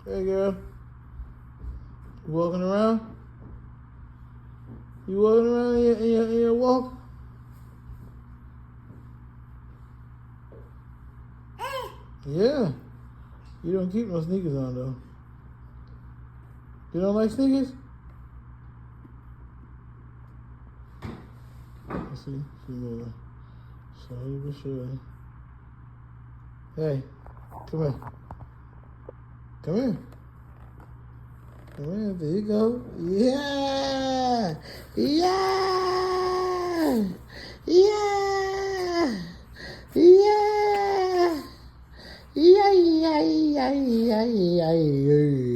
Hey, girl. You walking around? You walking around in your walk? Yeah. You don't keep no sneakers on, though. You don't like sneakers? Let's see. She moving. Slowly but surely. Hey, come here. Come here. Come here. There you go. Yeah. Yeah. Yeah. Yeah. Yeah, yeah, yeah, yeah, yeah, yeah.